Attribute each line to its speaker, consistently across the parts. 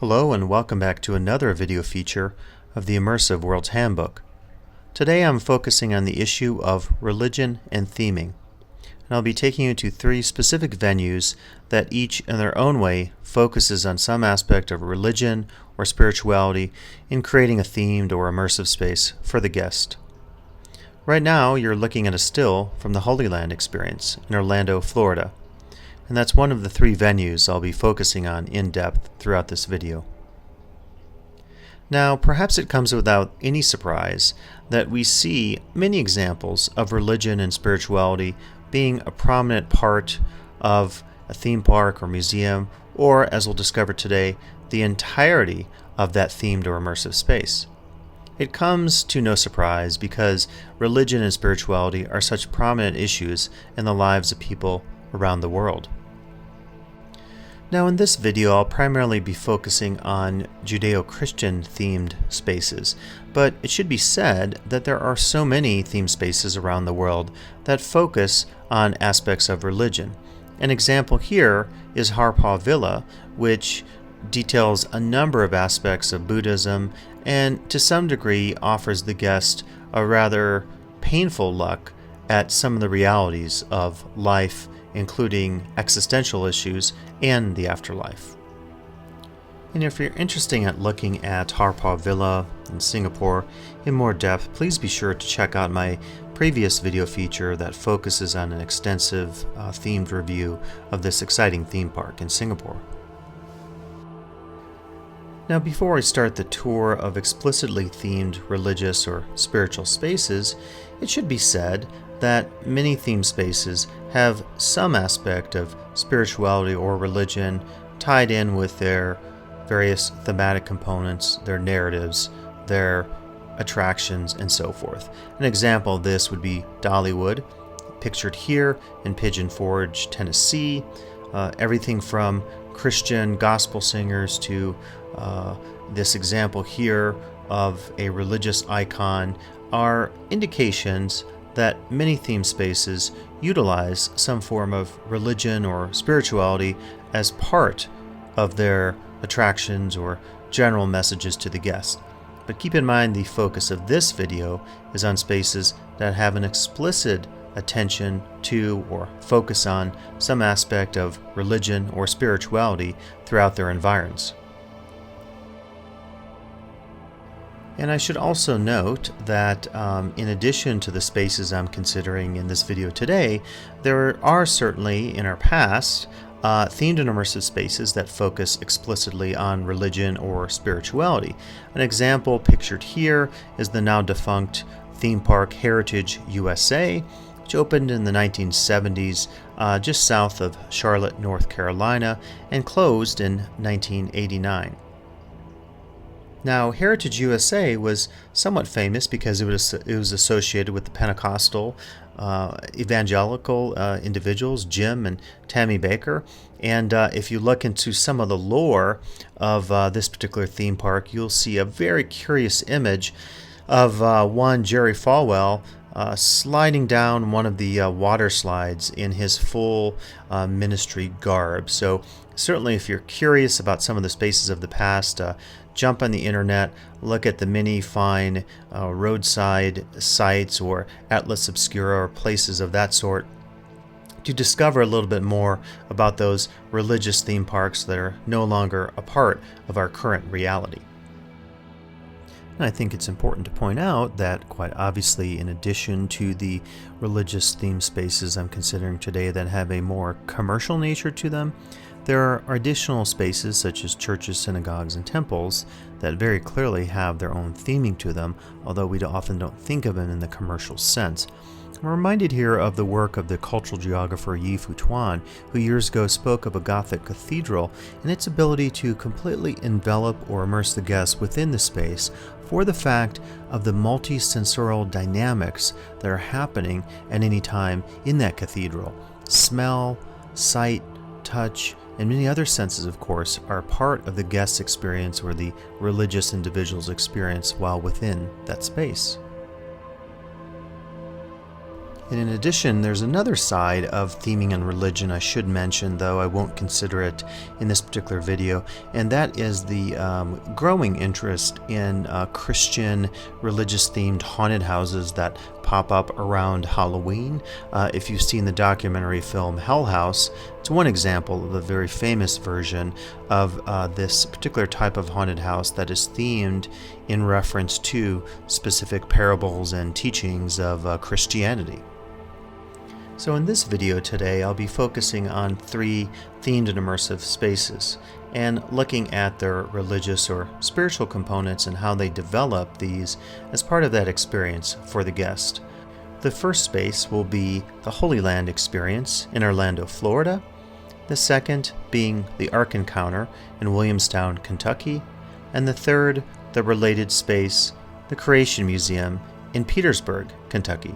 Speaker 1: Hello and welcome back to another video feature of the Immersive World's Handbook. Today I'm focusing on the issue of religion and theming, and I'll be taking you to three specific venues that each in their own way focuses on some aspect of religion or spirituality in creating a themed or immersive space for the guest. Right now you're looking at a still from the Holy Land experience in Orlando, Florida. And that's one of the three venues I'll be focusing on in depth throughout this video. Now, perhaps it comes without any surprise that we see many examples of religion and spirituality being a prominent part of a theme park or museum, or, as we'll discover today, the entirety of that themed or immersive space. It comes to no surprise because religion and spirituality are such prominent issues in the lives of people around the world. Now in this video I'll primarily be focusing on Judeo-Christian themed spaces, but it should be said that there are so many themed spaces around the world that focus on aspects of religion. An example here is Harpaw Villa, which details a number of aspects of Buddhism and to some degree offers the guest a rather painful look at some of the realities of life, including existential issues and the afterlife. And if you're interested in looking at Harpaw Villa in Singapore in more depth, please be sure to check out my previous video feature that focuses on an extensive themed review of this exciting theme park in Singapore. Now, before I start the tour of explicitly themed religious or spiritual spaces, it should be said that many theme spaces have some aspect of spirituality or religion tied in with their various thematic components, their narratives, their attractions, and so forth. An example of this would be Dollywood, pictured here in Pigeon Forge, Tennessee. Everything from Christian gospel singers to this example here of a religious icon are indications that many theme spaces utilize some form of religion or spirituality as part of their attractions or general messages to the guest. But keep in mind the focus of this video is on spaces that have an explicit attention to or focus on some aspect of religion or spirituality throughout their environs. And I should also note that in addition to the spaces I'm considering in this video today, there are certainly in our past themed and immersive spaces that focus explicitly on religion or spirituality. An example pictured here is the now defunct theme park Heritage USA, which opened in the 1970s just south of Charlotte, North Carolina, and closed in 1989. Now, Heritage USA was somewhat famous because it was associated with the Pentecostal evangelical individuals, Jim and Tammy Baker. And if you look into some of the lore of this particular theme park, you'll see a very curious image of one Jerry Falwell sliding down one of the water slides in his full ministry garb. So certainly if you're curious about some of the spaces of the past, jump on the internet, look at the many fine roadside sites or Atlas Obscura or places of that sort to discover a little bit more about those religious theme parks that are no longer a part of our current reality. And I think it's important to point out that quite obviously, in addition to the religious theme spaces I'm considering today that have a more commercial nature to them, there are additional spaces such as churches, synagogues, and temples that very clearly have their own theming to them, although we often don't think of them in the commercial sense. I'm reminded here of the work of the cultural geographer Yi Fu Tuan, who years ago spoke of a Gothic cathedral and its ability to completely envelop or immerse the guest within the space for the fact of the multi-sensorial dynamics that are happening at any time in that cathedral. Smell, sight, touch, and many other senses, of course, are part of the guest's experience or the religious individual's experience while within that space. And in addition, there's another side of theming and religion I should mention, though I won't consider it in this particular video, and that is the growing interest in Christian religious-themed haunted houses that pop up around Halloween. If you've seen the documentary film Hell House, it's one example of a very famous version of this particular type of haunted house that is themed in reference to specific parables and teachings of Christianity. So in this video today, I'll be focusing on 3 themed and immersive spaces and looking at their religious or spiritual components and how they develop these as part of that experience for the guest. The first space will be the Holy Land experience in Orlando, Florida. The second being the Ark Encounter in Williamstown, Kentucky. And the third, the related space, the Creation Museum in Petersburg, Kentucky.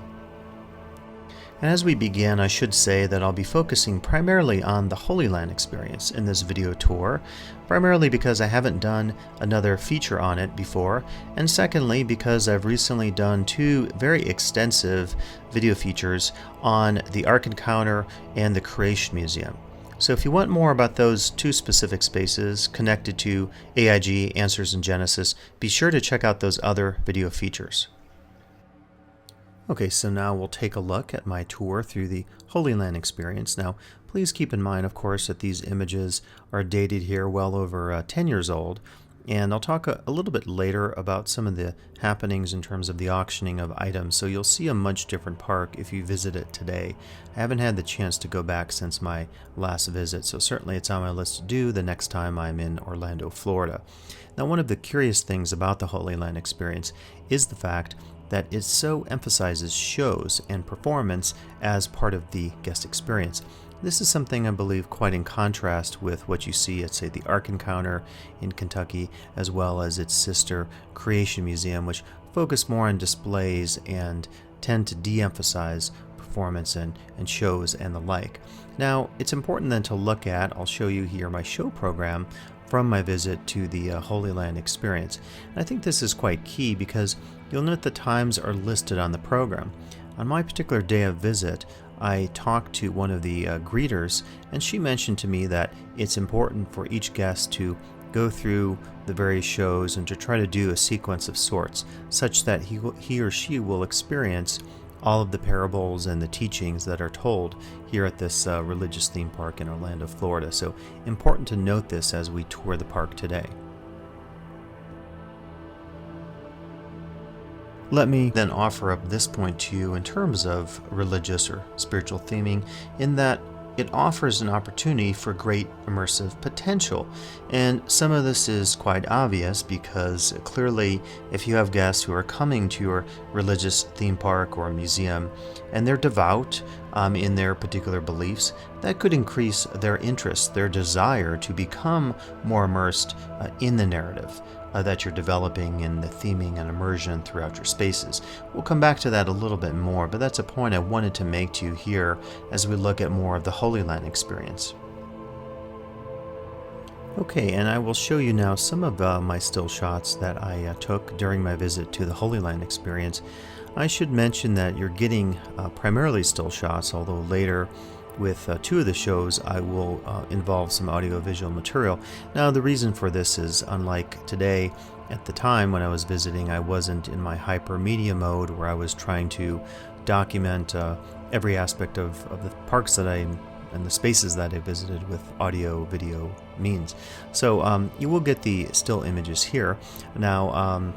Speaker 1: And as we begin, I should say that I'll be focusing primarily on the Holy Land experience in this video tour, primarily because I haven't done another feature on it before, and secondly because I've recently done 2 very extensive video features on the Ark Encounter and the Creation Museum. So if you want more about those 2 specific spaces connected to AIG, Answers in Genesis, be sure to check out those other video features. Okay, so now we'll take a look at my tour through the Holy Land experience. Now, please keep in mind, of course, that these images are dated here well over 10 years old, and I'll talk a little bit later about some of the happenings in terms of the auctioning of items, so you'll see a much different park if you visit it today. I haven't had the chance to go back since my last visit, so certainly it's on my list to do the next time I'm in Orlando, Florida. Now, one of the curious things about the Holy Land experience is the fact that it so emphasizes shows and performance as part of the guest experience. This is something I believe quite in contrast with what you see at, say, the Ark Encounter in Kentucky, as well as its sister Creation Museum, which focus more on displays and tend to de-emphasize performance and shows and the like. Now, it's important then to look at, I'll show you here my show program from my visit to the Holy Land experience. And I think this is quite key because you'll note the times are listed on the program. On my particular day of visit, I talked to one of the greeters, and she mentioned to me that it's important for each guest to go through the various shows and to try to do a sequence of sorts, such that he or she will experience all of the parables and the teachings that are told here at this religious theme park in Orlando, Florida. So important to note this as we tour the park today. Let me then offer up this point to you in terms of religious or spiritual theming, in that it offers an opportunity for great immersive potential. And some of this is quite obvious because clearly if you have guests who are coming to your religious theme park or museum and they're devout in their particular beliefs, that could increase their interest, their desire to become more immersed in the narrative that you're developing in the theming and immersion throughout your spaces. We'll come back to that a little bit more, but that's a point I wanted to make to you here as we look at more of the Holy Land experience. Okay, and I will show you now some of my still shots that I took during my visit to the Holy Land experience. I should mention that you're getting primarily still shots, although later with 2 of the shows I will involve some audio-visual material. Now the reason for this is, unlike today, at the time when I was visiting, I wasn't in my hypermedia mode where I was trying to document every aspect of the parks that and the spaces that I visited with audio-video means. So you will get the still images here. Now,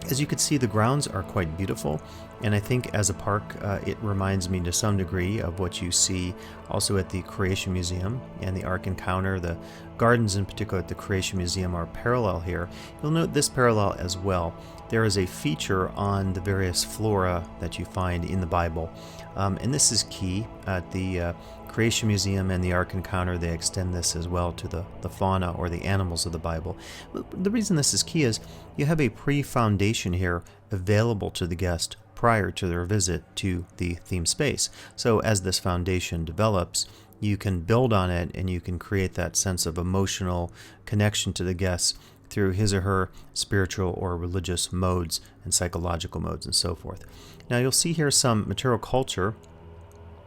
Speaker 1: as you can see, the grounds are quite beautiful, and I think as a park it reminds me to some degree of what you see also at the Creation Museum and the Ark Encounter. The gardens in particular at the Creation Museum are parallel here. You'll note this parallel as well. There is a feature on the various flora that you find in the Bible, and this is key. At the Creation Museum and the Ark Encounter, they extend this as well to the fauna or the animals of the Bible. But the reason this is key is you have a pre-foundation here available to the guest prior to their visit to the theme space. So as this foundation develops, you can build on it and you can create that sense of emotional connection to the guests through his or her spiritual or religious modes and psychological modes and so forth. Now you'll see here some material culture.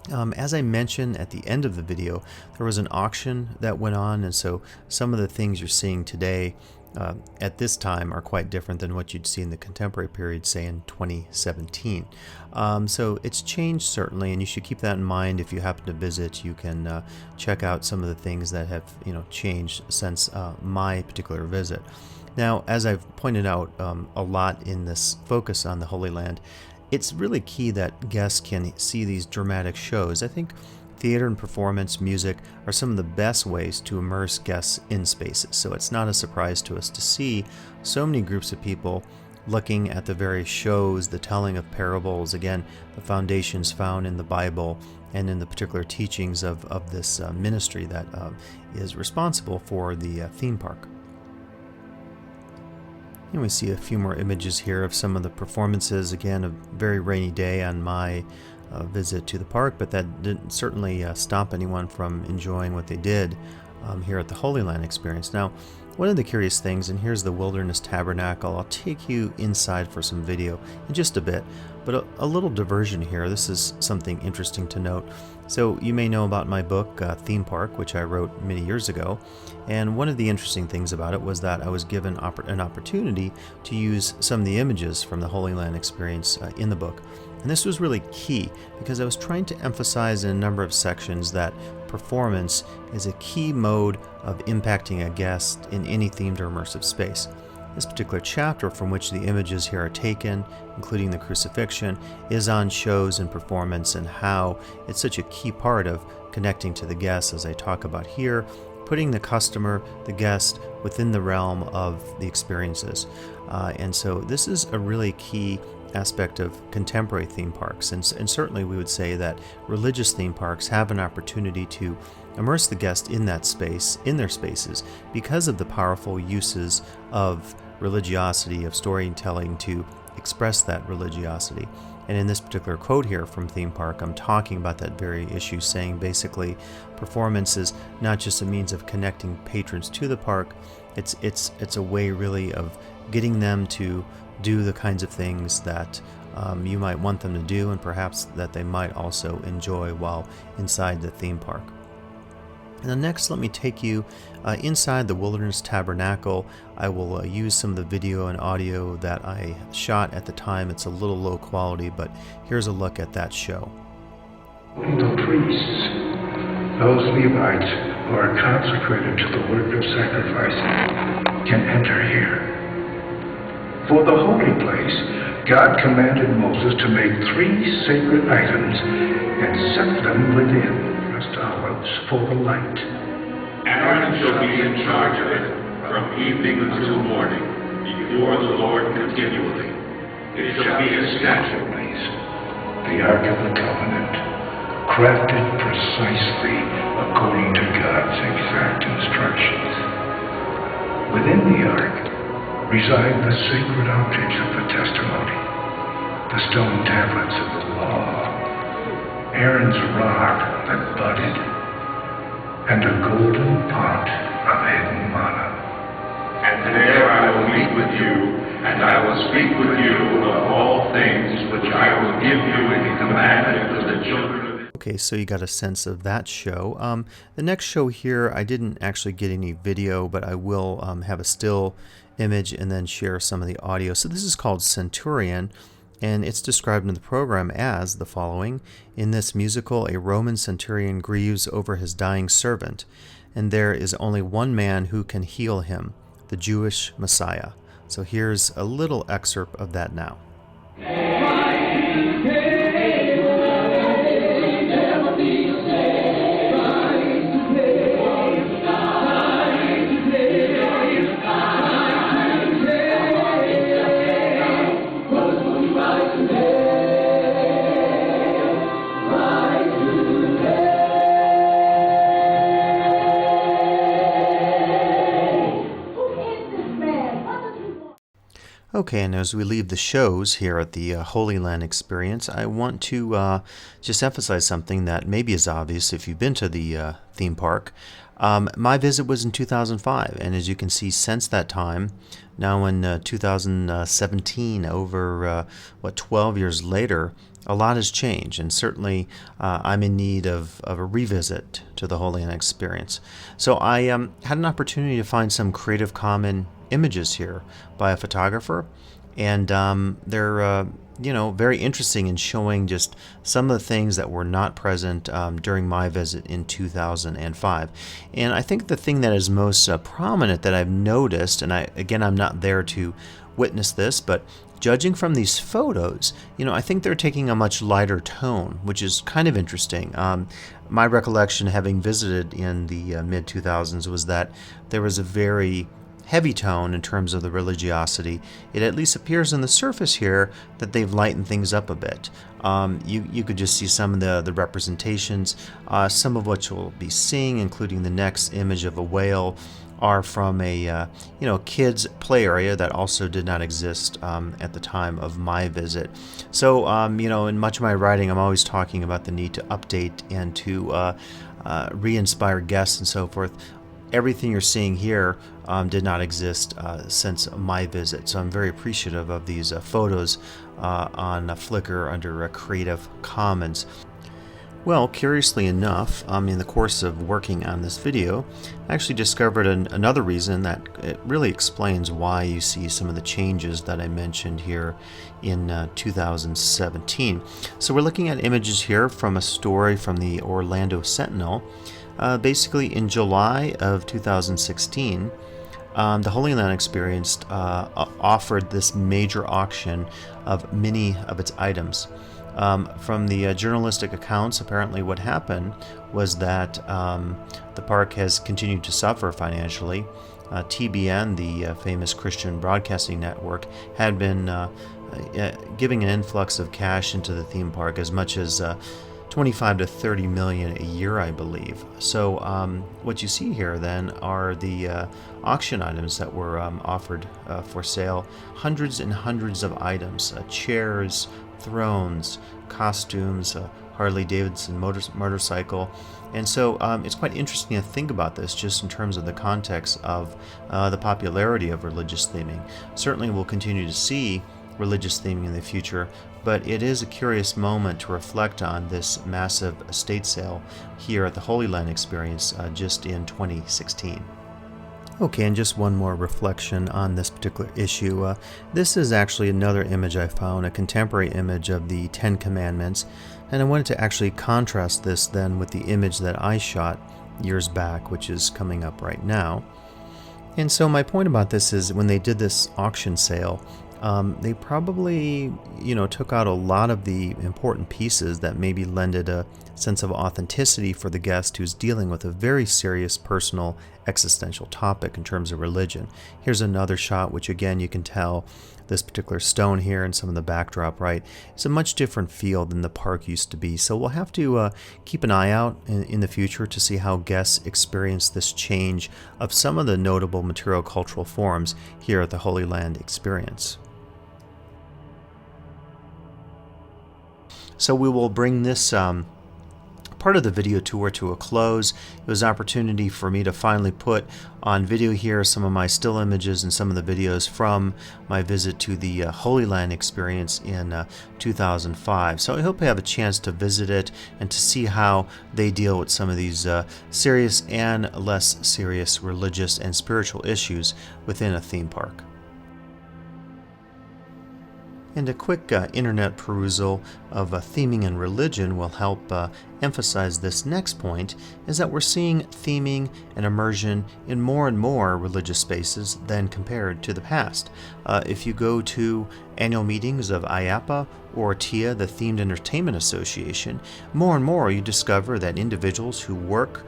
Speaker 1: As I mentioned at the end of the video, there was an auction that went on, and so some of the things you're seeing today at this time are quite different than what you'd see in the contemporary period, say in 2017. So it's changed certainly, and you should keep that in mind. If you happen to visit, you can check out some of the things that have changed since my particular visit. Now, as I've pointed out a lot in this focus on the Holy Land, it's really key that guests can see these dramatic shows. I think theater and performance, music are some of the best ways to immerse guests in spaces. So it's not a surprise to us to see so many groups of people looking at the various shows, the telling of parables, again, the foundations found in the Bible and in the particular teachings of this ministry that is responsible for the theme park. And we see a few more images here of some of the performances. Again, a very rainy day on my visit to the park, but that didn't certainly stop anyone from enjoying what they did here at the Holy Land experience. Now, one of the curious things, and here's the Wilderness Tabernacle. I'll take you inside for some video in just a bit, but a little diversion here. This is something interesting to note. So you may know about my book, Theme Park, which I wrote many years ago. And one of the interesting things about it was that I was given an opportunity to use some of the images from the Holy Land experience in the book. And this was really key because I was trying to emphasize in a number of sections that performance is a key mode of impacting a guest in any themed or immersive space. This particular chapter from which the images here are taken, including the crucifixion, is on shows and performance and how it's such a key part of connecting to the guests, as I talk about here, putting the customer, the guest, within the realm of the experiences. And so this is a really key aspect of contemporary theme parks, and certainly we would say that religious theme parks have an opportunity to immerse the guest in that space, in their spaces, because of the powerful uses of religiosity, of storytelling to express that religiosity. And in this particular quote here from Theme Park, I'm talking about that very issue, saying basically performance is not just a means of connecting patrons to the park, it's a way really of getting them to do the kinds of things that you might want them to do, and perhaps that they might also enjoy while inside the theme park. And then next, let me take you inside the Wilderness Tabernacle. I will use some of the video and audio that I shot at the time. It's a little low quality, but here's a look at that show.
Speaker 2: The priests, those Levites who are consecrated to the work of sacrificing, can enter here. For the holy place, God commanded Moses to make 3 sacred items and set them within pressed olives for the light.
Speaker 3: Aaron shall be in charge of it from evening until morning, before the Lord continually. It shall be a statute.
Speaker 2: The Ark of the Covenant, crafted precisely according to God's exact instructions. Within the Ark reside the sacred objects of the testimony, the stone tablets of the law, Aaron's rod that budded, and a golden pot of hidden manna.
Speaker 3: And there I will meet with you, and I will speak with you of all things which I will give you in commandment to the children of Israel.
Speaker 1: Okay, so you got a sense of that show. The next show here, I didn't actually get any video, but I will have a still image and then share some of the audio. So this is called Centurion, and it's described in the program as the following. In this musical, a Roman centurion grieves over his dying servant, and there is only one man who can heal him, the Jewish Messiah. So here's a little excerpt of that now. Okay, and as we leave the shows here at the Holy Land experience, I want to just emphasize something that maybe is obvious if you've been to the theme park. My visit was in 2005, and as you can see, since that time, now in 2017, over 12 years later, a lot has changed, and certainly I'm in need of a revisit to the Holy Land experience. So I had an opportunity to find some Creative Commons images here by a photographer, and they're very interesting in showing just some of the things that were not present during my visit in 2005. And I think the thing that is most prominent that I've noticed, and I'm not there to witness this, but judging from these photos, I think they're taking a much lighter tone, which is kind of interesting. My recollection, having visited in the mid-2000s, was that there was a very heavy tone in terms of the religiosity. It at least appears on the surface here that they've lightened things up a bit. You could just see some of the representations, some of what you'll be seeing, including the next image of a whale, are from a kids play area that also did not exist at the time of my visit. So in much of my writing, I'm always talking about the need to update and to re-inspire guests and so forth. Everything you're seeing here did not exist since my visit, so I'm very appreciative of these photos on Flickr under Creative Commons. Well, curiously enough, in the course of working on this video, I actually discovered another reason that it really explains why you see some of the changes that I mentioned here in 2017. So we're looking at images here from a story from the Orlando Sentinel. Basically, in July of 2016, the Holy Land Experience offered this major auction of many of its items. From the journalistic accounts, apparently what happened was that the park has continued to suffer financially. TBN, the famous Christian broadcasting network, had been giving an influx of cash into the theme park, as much as 25 to 30 million a year, I believe. So what you see here then are the auction items that were offered for sale. Hundreds and hundreds of items, chairs, thrones, costumes, Harley Davidson motorcycle. And so it's quite interesting to think about this just in terms of the context of the popularity of religious theming. Certainly we'll continue to see religious theming in the future, but it is a curious moment to reflect on this massive estate sale here at the Holy Land Experience just in 2016. Okay, and just one more reflection on this particular issue. This is actually another image I found, a contemporary image of the Ten Commandments, and I wanted to actually contrast this then with the image that I shot years back, which is coming up right now. And so my point about this is when they did this auction sale, they probably, took out a lot of the important pieces that maybe lended a sense of authenticity for the guest who's dealing with a very serious personal existential topic in terms of religion. Here's another shot, which again you can tell this particular stone here and some of the backdrop, right? It's a much different feel than the park used to be. So we'll have to keep an eye out in the future to see how guests experience this change of some of the notable material cultural forms here at the Holy Land Experience. So we will bring this part of the video tour to a close. It was an opportunity for me to finally put on video here some of my still images and some of the videos from my visit to the Holy Land Experience in 2005. So I hope I have a chance to visit it and to see how they deal with some of these serious and less serious religious and spiritual issues within a theme park. And a quick internet perusal of theming and religion will help emphasize this next point, is that we're seeing theming and immersion in more and more religious spaces than compared to the past. If you go to annual meetings of IAPA or TIA, the Themed Entertainment Association, more and more you discover that individuals who work,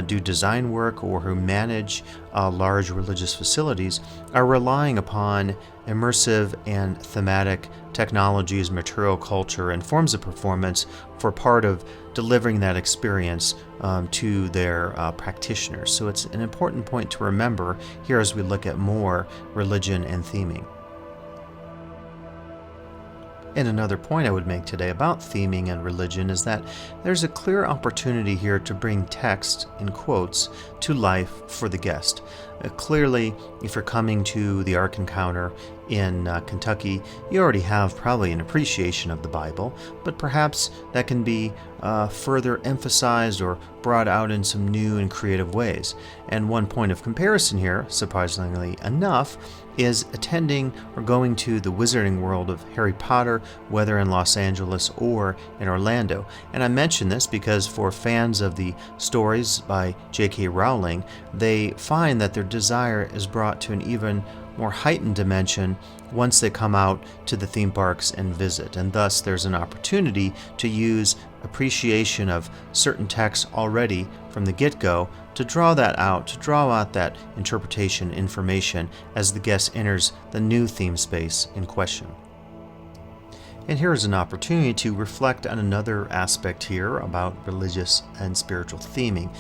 Speaker 1: do design work, or who manage large religious facilities are relying upon immersive and thematic technologies, material culture, and forms of performance for part of delivering that experience to their practitioners. So it's an important point to remember here as we look at more religion and theming. And another point I would make today about theming and religion is that there's a clear opportunity here to bring text, in quotes, to life for the guest. Clearly, if you're coming to the Ark Encounter in Kentucky, you already have probably an appreciation of the Bible, but perhaps that can be further emphasized or brought out in some new and creative ways. And one point of comparison here, surprisingly enough, is attending or going to the Wizarding World of Harry Potter, whether in Los Angeles or in Orlando. And I mention this because for fans of the stories by J.K. Rowling, they find that their desire is brought to an even more heightened dimension once they come out to the theme parks and visit. And thus there's an opportunity to use appreciation of certain texts already from the get-go to draw that out, to draw out that interpretation information as the guest enters the new theme space in question. And here is an opportunity to reflect on another aspect here about religious and spiritual theming.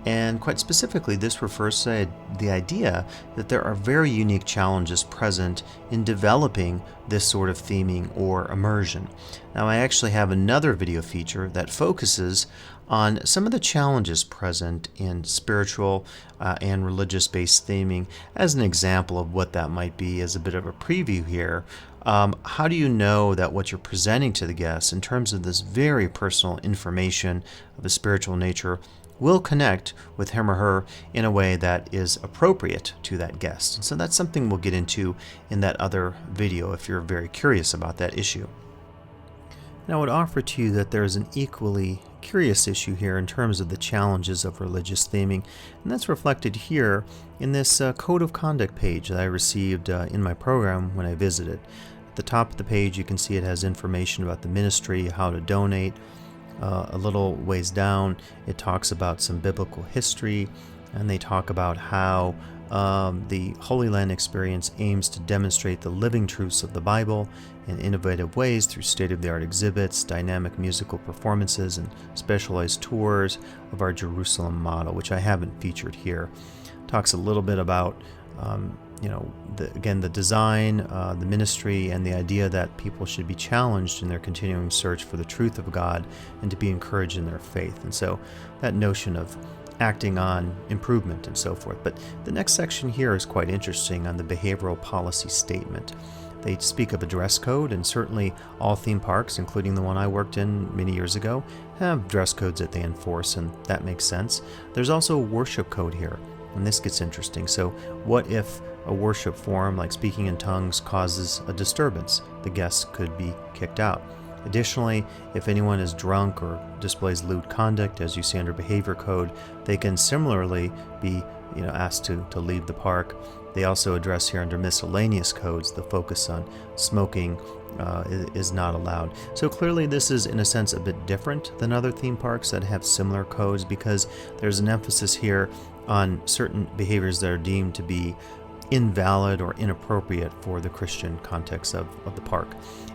Speaker 1: And quite specifically, this refers to the idea that there are very unique challenges present in developing this sort of theming or immersion. Now, I actually have another video feature that focuses on some of the challenges present in spiritual and religious-based theming as an example of what that might be, as a bit of a preview here. How do you know that what you're presenting to the guests in terms of this very personal information of a spiritual nature will connect with him or her in a way that is appropriate to that guest? And so that's something we'll get into in that other video if you're very curious about that issue. And I would offer to you that there is an equally curious issue here in terms of the challenges of religious theming, and that's reflected here in this code of conduct page that I received in my program when I visited. At the top of the page you can see it has information about the ministry, how to donate. A little ways down it talks about some biblical history, and they talk about how the Holy Land experience aims to demonstrate the living truths of the Bible in innovative ways through state-of-the-art exhibits, dynamic musical performances, and specialized tours of our Jerusalem model, which I haven't featured here. Talks a little bit about the design, the ministry, and the idea that people should be challenged in their continuing search for the truth of God and to be encouraged in their faith. And so that notion of acting on improvement and so forth. But the next section here is quite interesting on the behavioral policy statement. They speak of a dress code, and certainly all theme parks, including the one I worked in many years ago, have dress codes that they enforce, and that makes sense. There's also a worship code here, and this gets interesting. So what if a worship form like speaking in tongues causes a disturbance? The guests could be kicked out. Additionally, if anyone is drunk or displays lewd conduct, as you see under behavior code, they can similarly be asked to leave the park. They also address here under miscellaneous codes the focus on smoking is not allowed. So clearly this is in a sense a bit different than other theme parks that have similar codes, because there's an emphasis here on certain behaviors that are deemed to be invalid or inappropriate for the Christian context of the park.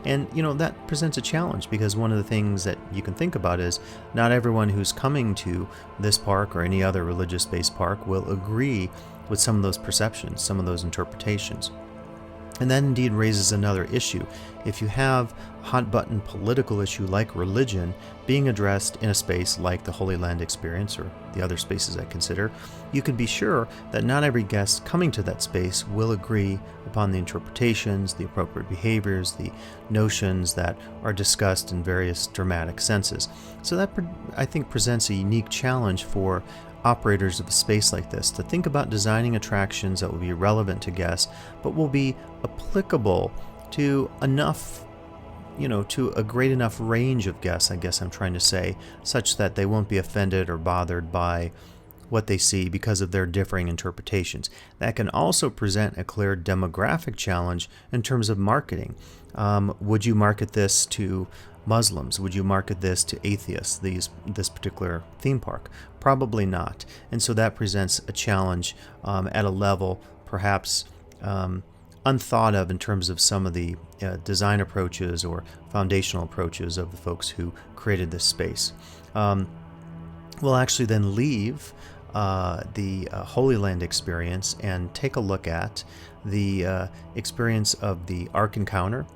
Speaker 1: And that presents a challenge, because one of the things that you can think about is not everyone who's coming to this park or any other religious-based park will agree with some of those perceptions, some of those interpretations. And that indeed raises another issue. If you have a hot-button political issue like religion being addressed in a space like the Holy Land experience or the other spaces I consider, you can be sure that not every guest coming to that space will agree upon the interpretations, the appropriate behaviors, the notions that are discussed in various dramatic senses. So that, I think, presents a unique challenge for operators of a space like this to think about designing attractions that will be relevant to guests, but will be applicable to enough, to a great enough range of guests, I guess I'm trying to say, such that they won't be offended or bothered by what they see because of their differing interpretations. That can also present a clear demographic challenge in terms of marketing. Would you market this to Muslims? Would you market this to atheists, this particular theme park? Probably not. And so that presents a challenge at a level perhaps unthought of in terms of some of the design approaches or foundational approaches of the folks who created this space. We'll actually then leave the Holy Land experience and take a look at the experience of the Ark Encounter.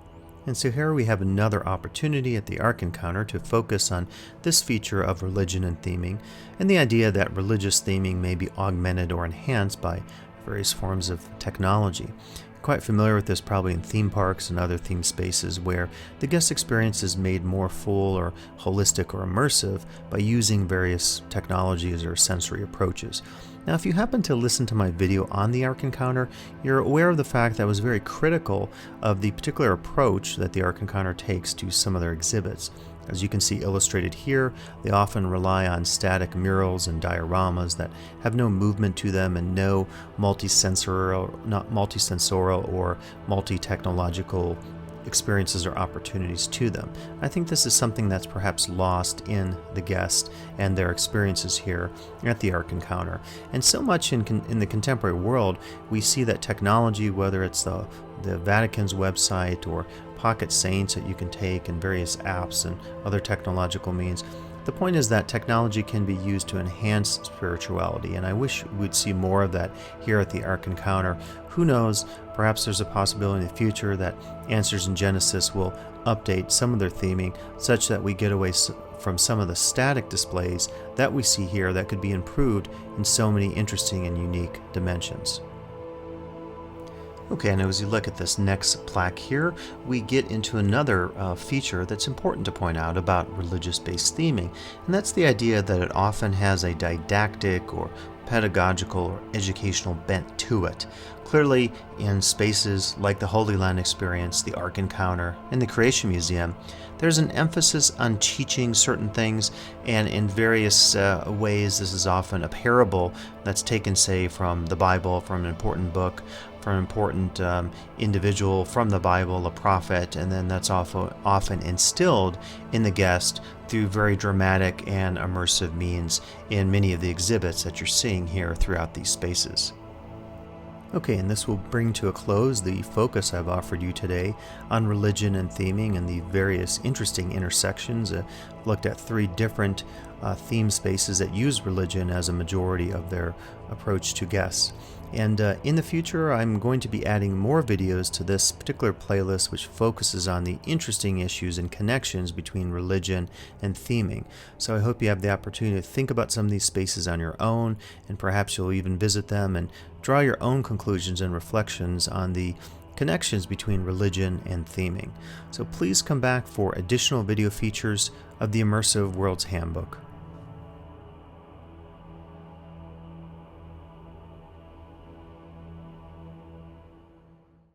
Speaker 1: And so here we have another opportunity at the Ark Encounter to focus on this feature of religion and theming, and the idea that religious theming may be augmented or enhanced by various forms of technology. You're quite familiar with this probably in theme parks and other theme spaces where the guest experience is made more full or holistic or immersive by using various technologies or sensory approaches. Now, if you happen to listen to my video on the Ark Encounter, you're aware of the fact that I was very critical of the particular approach that the Ark Encounter takes to some of their exhibits. As you can see illustrated here, they often rely on static murals and dioramas that have no movement to them and no multisensorial or multi-technological experiences or opportunities to them. I think this is something that's perhaps lost in the guest and their experiences here at the Ark Encounter. And so much in the contemporary world, we see that technology, whether it's the Vatican's website or Pocket Saints that you can take and various apps and other technological means, the point is that technology can be used to enhance spirituality, and I wish we'd see more of that here at the Ark Encounter. Who knows, perhaps there's a possibility in the future that Answers in Genesis will update some of their theming such that we get away from some of the static displays that we see here that could be improved in so many interesting and unique dimensions. Okay, and as you look at this next plaque here, we get into another feature that's important to point out about religious-based theming, and that's the idea that it often has a didactic or pedagogical or educational bent to it. Clearly, in spaces like the Holy Land Experience, the Ark Encounter, and the Creation Museum, there's an emphasis on teaching certain things, and in various ways this is often a parable that's taken, say, from the Bible, from an important book, from an important individual from the Bible, a prophet, and then that's often instilled in the guest through very dramatic and immersive means in many of the exhibits that you're seeing here throughout these spaces. Okay, and this will bring to a close the focus I've offered you today on religion and theming and the various interesting intersections. Looked at 3 different theme spaces that use religion as a majority of their approach to guests. And in the future, I'm going to be adding more videos to this particular playlist, which focuses on the interesting issues and connections between religion and theming. So I hope you have the opportunity to think about some of these spaces on your own, and perhaps you'll even visit them and draw your own conclusions and reflections on the connections between religion and theming. So please come back for additional video features of the Immersive Worlds Handbook.